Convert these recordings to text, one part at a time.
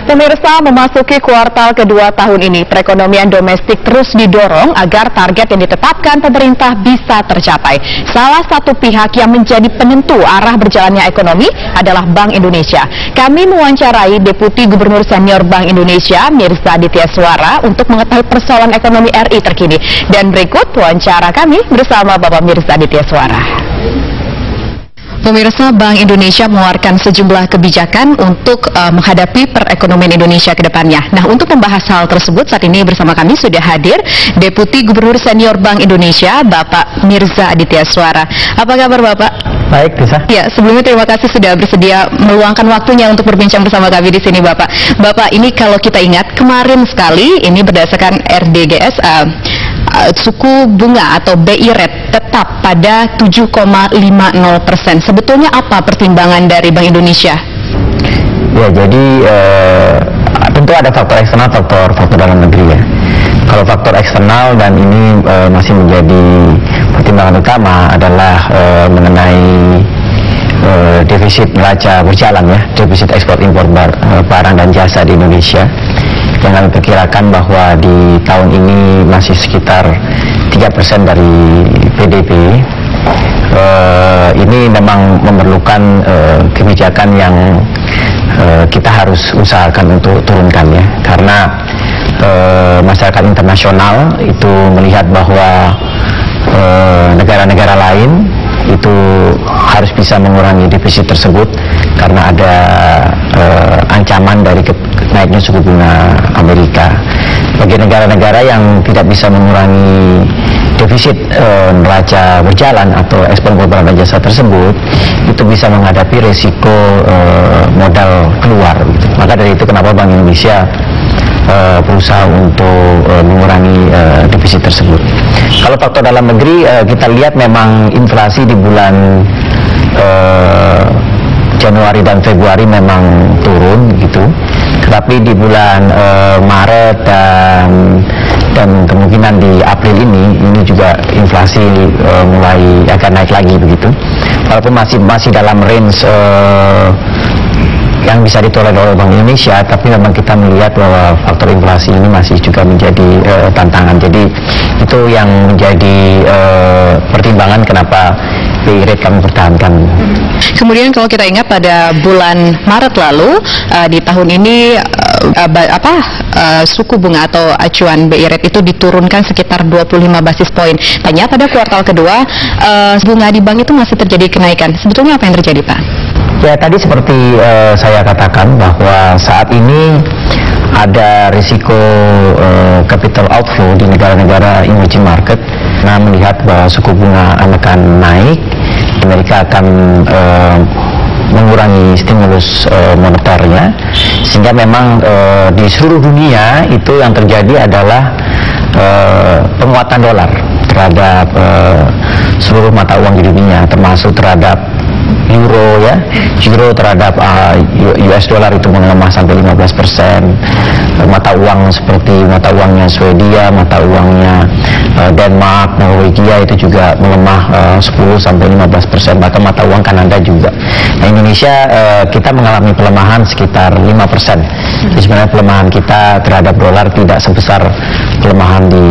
Pemirsa, memasuki kuartal kedua tahun ini, perekonomian domestik terus didorong agar target yang ditetapkan pemerintah bisa tercapai. Salah satu pihak yang menjadi penentu arah berjalannya ekonomi adalah Bank Indonesia. Kami mewawancarai Deputi Gubernur Senior Bank Indonesia, Mirza Aditya Suara, untuk mengetahui persoalan ekonomi RI terkini. Dan berikut wawancara kami bersama Bapak Mirza Aditya Suara. Pemirsa, Bank Indonesia mengeluarkan sejumlah kebijakan untuk menghadapi perekonomian Indonesia ke depannya. Nah, untuk membahas hal tersebut, saat ini bersama kami sudah hadir Deputi Gubernur Senior Bank Indonesia, Bapak Mirza Aditya Suara. Apa kabar, Bapak? Baik, Tisa. Ya, sebelumnya terima kasih sudah bersedia meluangkan waktunya untuk berbincang bersama kami di sini, Bapak. Bapak, ini kalau kita ingat, kemarin sekali, ini berdasarkan RDGS, suku bunga atau BI rate tetap pada 7,50%. Sebetulnya apa pertimbangan dari Bank Indonesia? Ya, jadi tentu ada faktor eksternal, faktor dalam negeri ya. Kalau faktor eksternal dan ini masih menjadi pertimbangan utama adalah mengenai defisit neraca berjalan ya, defisit ekspor impor barang dan jasa di Indonesia. Yang kami perkirakan bahwa di tahun ini masih sekitar 3% dari PDB. Ini memang memerlukan kebijakan yang kita harus usahakan untuk turunkan ya, karena masyarakat internasional itu melihat bahwa negara-negara lain itu harus bisa mengurangi defisit tersebut karena ada ancaman dari naiknya suku bunga Amerika. Bagi negara-negara yang tidak bisa mengurangi defisit neraca berjalan atau ekspor barang dan jasa tersebut, itu bisa menghadapi risiko modal keluar gitu. Maka dari itu kenapa Bank Indonesia berusaha untuk mengurangi defisit tersebut. Kalau faktor dalam negeri, kita lihat memang inflasi di bulan Januari dan Februari memang turun gitu, tetapi di bulan Maret dan kemungkinan di April ini juga inflasi mulai akan naik lagi begitu, walaupun masih dalam range yang bisa ditolerir oleh Bank Indonesia, tapi memang kita melihat bahwa faktor inflasi ini masih juga menjadi tantangan. Jadi itu yang menjadi pertimbangan kenapa BI rate kami pertahankan. Kemudian kalau kita ingat pada bulan Maret lalu, di tahun ini suku bunga atau acuan BI rate itu diturunkan sekitar 25 basis poin. Ternyata pada kuartal kedua, bunga di bank itu masih terjadi kenaikan. Sebetulnya apa yang terjadi, Pak? Ya, tadi seperti saya katakan bahwa saat ini ada risiko capital outflow di negara-negara emerging market. Nah, melihat bahwa suku bunga akan naik, Amerika akan mengurangi stimulus moneternya, sehingga memang di seluruh dunia itu yang terjadi adalah penguatan dolar terhadap seluruh mata uang di dunia, termasuk terhadap euro ya, euro terhadap US dollar itu melemah sampai 15%. Mata uang seperti mata uangnya Swedia, mata uangnya Denmark, Norwegia itu juga melemah 10 sampai 15%, bahkan mata uang Kanada juga. Nah, Indonesia kita mengalami pelemahan sekitar 5%. Jadi sebenarnya pelemahan kita terhadap dolar tidak sebesar pelemahan di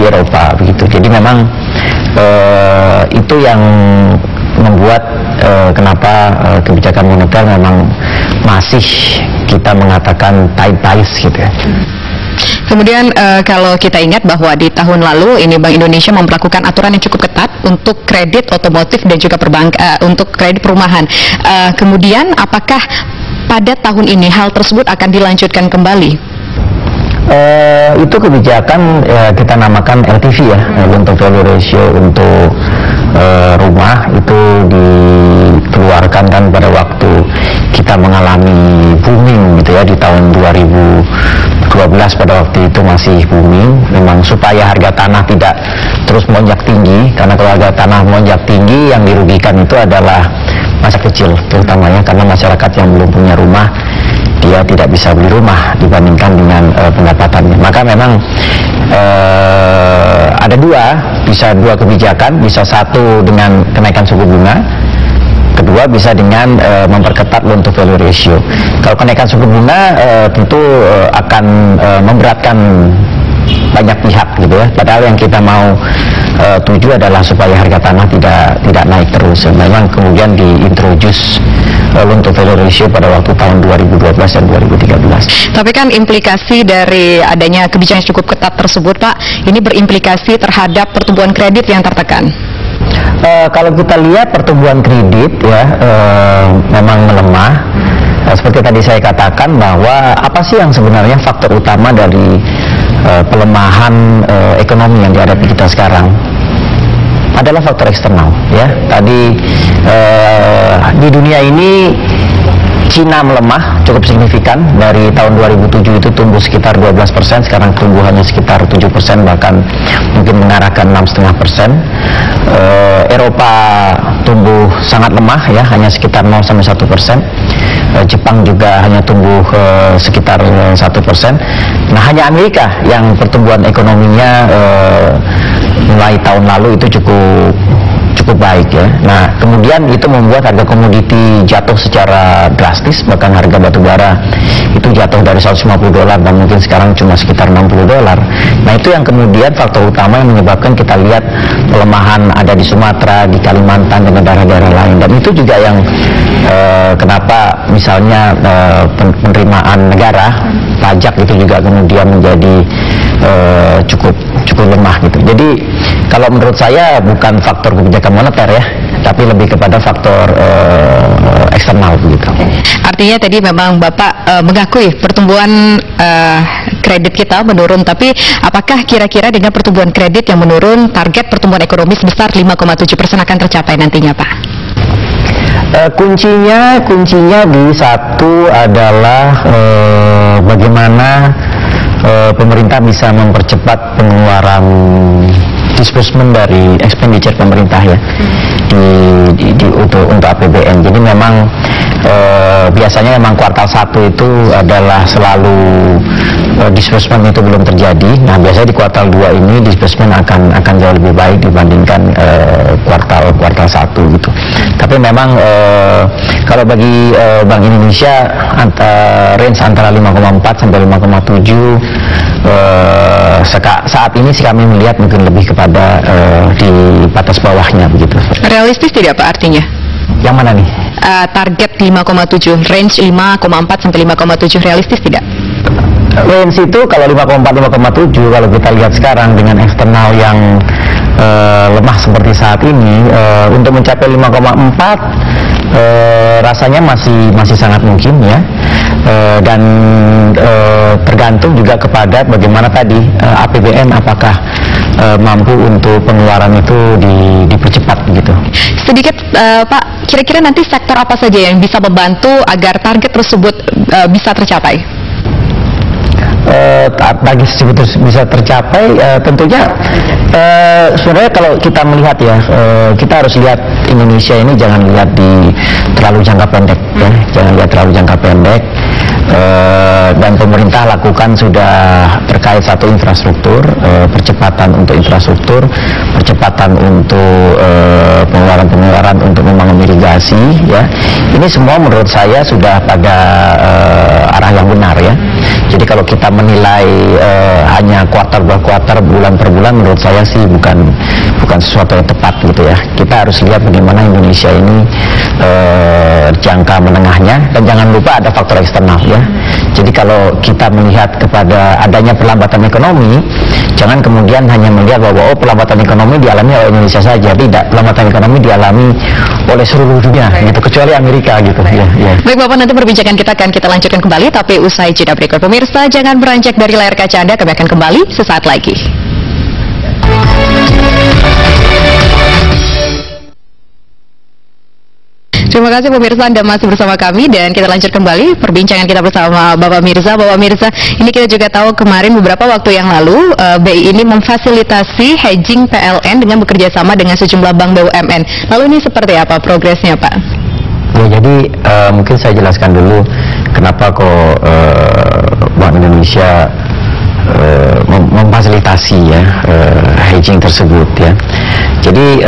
Eropa begitu. Jadi memang itu yang membuat kenapa kebijakan moneter memang masih kita mengatakan tight gitu ya. Kemudian kalau kita ingat bahwa di tahun lalu ini Bank Indonesia memperlakukan aturan yang cukup ketat untuk kredit otomotif dan juga untuk kredit perumahan. Kemudian apakah pada tahun ini hal tersebut akan dilanjutkan kembali? Itu kebijakan kita namakan LTV ya, loan to value ratio untuk rumah, itu dikeluarkan kan pada waktu kita mengalami booming gitu ya, di tahun 2012 pada waktu itu masih booming, memang supaya harga tanah tidak terus melonjak tinggi, karena kalau harga tanah melonjak tinggi yang dirugikan itu adalah masa kecil terutamanya, karena masyarakat yang belum punya rumah dia tidak bisa beli rumah dibandingkan dengan pendapatannya. Maka memang ada dua kebijakan, bisa satu dengan kenaikan suku bunga, Kedua, bisa dengan memperketat loan to value ratio. Kalau kenaikan suku bunga tentu akan memberatkan banyak pihak gitu ya. Padahal yang kita mau tuju adalah supaya harga tanah tidak naik terus. Memang kemudian diintroduce loan to value ratio pada waktu tahun 2012 dan 2013. Tapi kan implikasi dari adanya kebijakan yang cukup ketat tersebut, Pak, ini berimplikasi terhadap pertumbuhan kredit yang tertekan. Kalau kita lihat pertumbuhan kredit ya memang melemah. Seperti tadi saya katakan bahwa apa sih yang sebenarnya faktor utama dari pelemahan ekonomi yang dihadapi kita sekarang? Adalah faktor eksternal ya. Tadi di dunia ini Cina melemah cukup signifikan. Dari tahun 2007 itu tumbuh sekitar 12%, sekarang tumbuhannya sekitar 7%, bahkan mungkin mengarah ke 6,5%. Eropa tumbuh sangat lemah ya, hanya sekitar 0,1%. Jepang juga hanya tumbuh sekitar 1%. Nah, hanya Amerika yang pertumbuhan ekonominya mulai tahun lalu itu cukup baik ya. Nah, kemudian itu membuat harga komoditi jatuh secara drastis, bahkan harga batu bara itu jatuh dari $150 dan mungkin sekarang cuma sekitar $60. Nah, itu yang kemudian faktor utama yang menyebabkan kita lihat pelemahan ada di Sumatera, di Kalimantan dan daerah-daerah lain. Dan itu juga yang kenapa misalnya penerimaan negara pajak itu juga kemudian menjadi cukup lemah gitu. Jadi kalau menurut saya bukan faktor kebijakan moneter ya, tapi lebih kepada faktor eksternal begitu. Artinya tadi memang Bapak mengakui pertumbuhan kredit kita menurun, tapi apakah kira-kira dengan pertumbuhan kredit yang menurun, target pertumbuhan ekonomi sebesar 5,7% akan tercapai nantinya, Pak? Kuncinya di satu adalah bagaimana pemerintah bisa mempercepat pengeluaran disbursement dari expenditure pemerintah ya untuk APBN. Jadi memang biasanya memang kuartal 1 itu adalah selalu disbursement itu belum terjadi. Nah, biasanya di kuartal 2 ini disbursement akan jauh lebih baik dibandingkan kuartal 1 gitu. Tapi memang kalau bagi Bank Indonesia range antara 5,4 sampai 5,7 saat ini sih kami melihat mungkin lebih kepada di batas bawahnya begitu. Realistis tidak Pak artinya? Yang mana nih? Target 5,7, range 5,4 sampai 5,7 realistis tidak? Range itu kalau 5,4-5,7 kalau kita lihat sekarang dengan eksternal yang lemah seperti saat ini, untuk mencapai 5,4 rasanya masih sangat mungkin ya. Dan tergantung juga kepada bagaimana tadi APBN apakah mampu untuk pengeluaran itu dipercepat gitu. Sedikit Pak, kira-kira nanti sektor apa saja yang bisa membantu agar target tersebut bisa tercapai? Bagi bisa tercapai tentunya sebenarnya kalau kita melihat ya, kita harus lihat Indonesia ini jangan lihat di terlalu jangka pendek ya, jangan lihat terlalu jangka pendek. Dan pemerintah lakukan sudah terkait satu infrastruktur, percepatan untuk infrastruktur, percepatan untuk pengeluaran untuk membangun irigasi ya. Ini semua menurut saya sudah pada arah yang benar ya. Jadi kalau kita menilai hanya kuartal per kuartal, bulan per bulan, menurut saya sih bukan sesuatu yang tepat gitu ya. Kita harus lihat bagaimana Indonesia ini jangka menengahnya, dan jangan lupa ada faktor eksternal ya. Jadi kalau kita melihat kepada adanya perlambatan ekonomi, jangan kemudian hanya melihat bahwa perlambatan ekonomi dialami oleh Indonesia saja. Tidak, perlambatan ekonomi dialami oleh seluruh dunia gitu, kecuali Amerika gitu ya. Baik Bapak, nanti perbincangan kita akan kita lanjutkan kembali, tapi usai jeda berikut. Pemirsa, jangan beranjak dari layar kaca Anda, kami akan kembali sesaat lagi. Terima kasih pemirsa, Anda masih bersama kami dan kita lanjut kembali perbincangan kita bersama Bapak Mirza. Bapak Mirza, ini kita juga tahu kemarin beberapa waktu yang lalu BI ini memfasilitasi hedging PLN dengan bekerja sama dengan sejumlah bank BUMN. Lalu ini seperti apa progresnya Pak? Ya, jadi mungkin saya jelaskan dulu kenapa kok Bank Indonesia memfasilitasi ya hedging tersebut ya. Jadi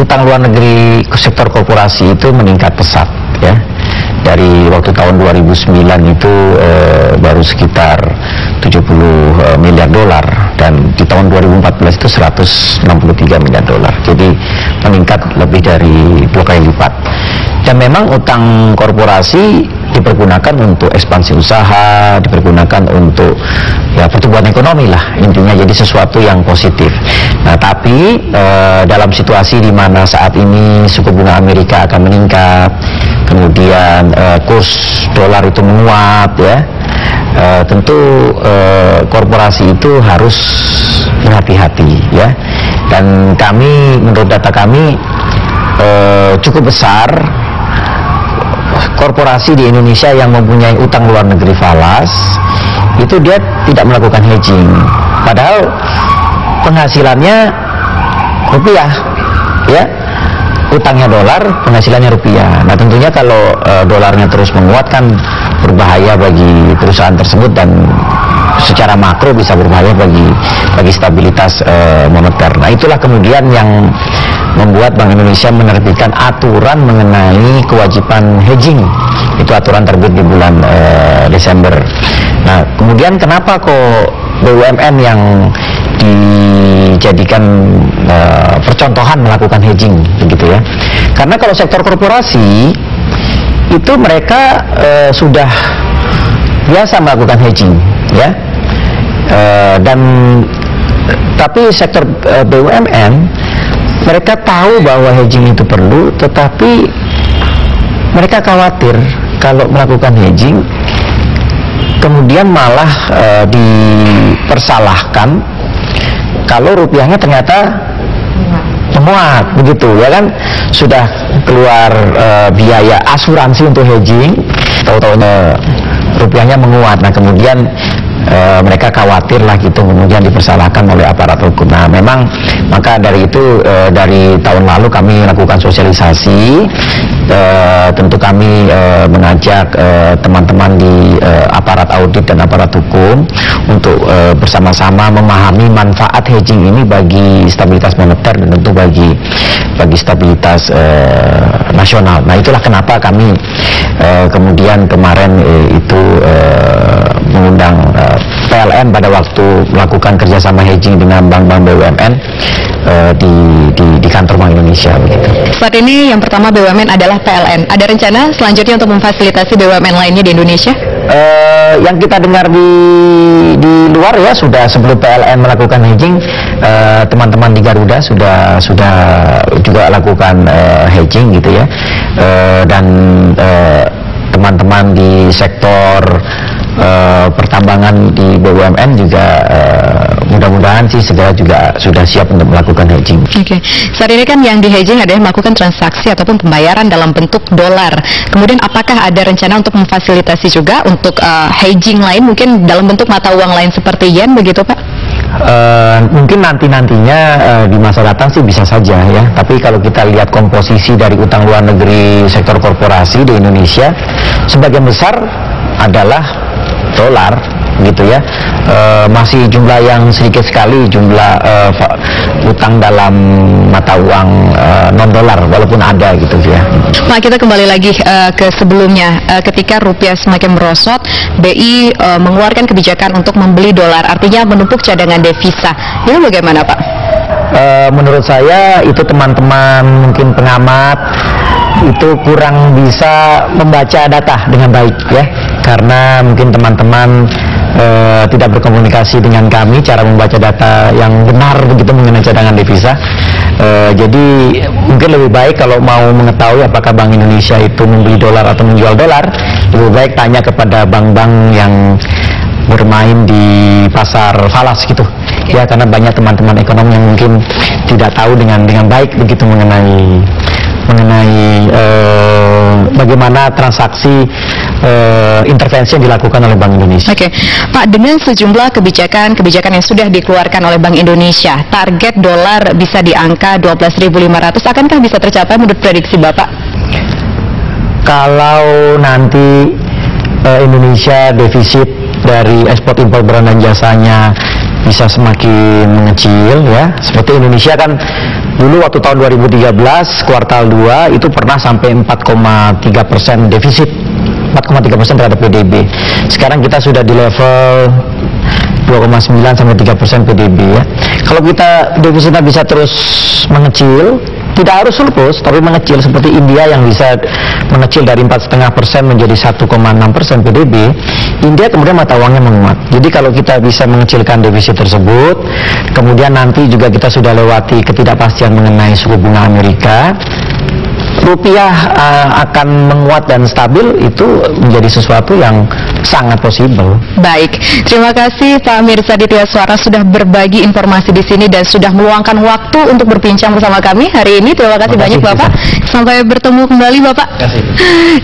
utang luar negeri sektor korporasi itu meningkat pesat ya. Dari waktu tahun 2009 itu baru sekitar 70 miliar dolar, dan di tahun 2014 itu 163 miliar dolar. Jadi meningkat lebih dari 2 kali lipat. Dan memang utang korporasi dipergunakan untuk ekspansi usaha, dipergunakan untuk ya pertumbuhan ekonomi lah intinya, jadi sesuatu yang positif. Nah tapi dalam situasi di mana saat ini suku bunga Amerika akan meningkat, kemudian kurs dolar itu menguat ya, tentu korporasi itu harus berhati-hati ya. Dan kami, menurut data kami, cukup besar korporasi di Indonesia yang mempunyai utang luar negeri falas itu dia tidak melakukan hedging, padahal penghasilannya rupiah ya, utangnya dolar, penghasilannya rupiah. Nah tentunya kalau dolarnya terus menguat kan berbahaya bagi perusahaan tersebut, dan secara makro bisa berbahaya bagi stabilitas moneter. Nah itulah kemudian yang membuat Bank Indonesia menerbitkan aturan mengenai kewajiban hedging. Itu aturan terbit di bulan Desember. Nah kemudian kenapa kok BUMN yang dijadikan percontohan melakukan hedging begitu ya? Karena kalau sektor korporasi itu mereka sudah biasa melakukan hedging ya, dan tapi sektor BUMN mereka tahu bahwa hedging itu perlu, tetapi mereka khawatir kalau melakukan hedging kemudian malah dipersalahkan kalau rupiahnya ternyata menguat begitu ya kan. Sudah keluar biaya asuransi untuk hedging, tahu-tahunya rupiahnya menguat. Nah kemudian mereka khawatir lah gitu, kemudian dipersalahkan oleh aparat hukum. Nah memang maka dari itu dari tahun lalu kami lakukan sosialisasi. Tentu kami mengajak teman-teman di aparat audit dan aparat hukum untuk bersama-sama memahami manfaat hedging ini bagi stabilitas moneter dan tentu bagi stabilitas nasional. Nah itulah kenapa kami kemudian kemarin itu mengundang PLN pada waktu melakukan kerjasama hedging dengan bank-bank BUMN di kantor Bank Indonesia begitu. Saat ini yang pertama BUMN adalah PLN. Ada rencana selanjutnya untuk memfasilitasi BUMN lainnya di Indonesia? Yang kita dengar di luar ya, sudah sebelum PLN melakukan hedging, teman-teman di Garuda sudah juga lakukan hedging gitu ya, dan teman-teman di sektor pertambangan di BUMN juga mudah-mudahan sih segera juga sudah siap untuk melakukan hedging. Oke. Saat ini kan yang di hedging adalah melakukan transaksi ataupun pembayaran dalam bentuk dolar. Kemudian apakah ada rencana untuk memfasilitasi juga untuk hedging lain, mungkin dalam bentuk mata uang lain seperti yen begitu Pak? Mungkin nantinya di masa datang sih bisa saja ya. Tapi kalau kita lihat komposisi dari utang luar negeri sektor korporasi di Indonesia, sebagian besar adalah dolar gitu ya. Masih jumlah yang sedikit sekali jumlah utang dalam mata uang non dolar, walaupun ada gitu ya. Pak, kita kembali lagi ke sebelumnya, ketika rupiah semakin merosot, BI mengeluarkan kebijakan untuk membeli dolar, artinya menumpuk cadangan devisa. Ini bagaimana Pak? Menurut saya itu teman-teman mungkin pengamat itu kurang bisa membaca data dengan baik ya, karena mungkin teman-teman tidak berkomunikasi dengan kami cara membaca data yang benar begitu mengenai cadangan devisa. Jadi mungkin lebih baik kalau mau mengetahui apakah Bank Indonesia itu membeli dolar atau menjual dolar, lebih baik tanya kepada bank-bank yang bermain di pasar falas gitu. Okay. Ya, karena banyak teman-teman ekonom yang mungkin tidak tahu dengan baik begitu mengenai bagaimana transaksi intervensi yang dilakukan oleh Bank Indonesia. Oke, Pak, dengan sejumlah kebijakan yang sudah dikeluarkan oleh Bank Indonesia, target dolar bisa di angka 12.500, akankah bisa tercapai menurut prediksi Bapak? Kalau nanti Indonesia defisit dari ekspor impor barang dan jasanya bisa semakin mengecil ya. Seperti Indonesia kan dulu waktu tahun 2013 kuartal 2 itu pernah sampai 4,3% defisit, 4,3% terhadap PDB. Sekarang kita sudah di level 2,9 sampai 3% PDB ya. Kalau kita defisitnya bisa terus mengecil, tidak harus surplus, tapi mengecil seperti India yang bisa mengecil dari 4,5% menjadi 1,6% PDB, India kemudian mata uangnya menguat. Jadi kalau kita bisa mengecilkan defisit tersebut, kemudian nanti juga kita sudah lewati ketidakpastian mengenai suku bunga Amerika, rupiah akan menguat dan stabil, itu menjadi sesuatu yang sangat possible. Baik, terima kasih Pak Mirza Aditya Suara sudah berbagi informasi di sini dan sudah meluangkan waktu untuk berbincang bersama kami hari ini. Terima kasih banyak Bapak. Sampai bertemu kembali Bapak.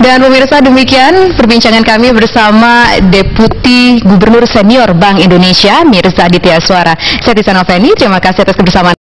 Dan pemirsa, demikian perbincangan kami bersama Deputi Gubernur Senior Bank Indonesia Mirza Aditya Suara. Saya Tisa Noveni, terima kasih atas kebersamaan.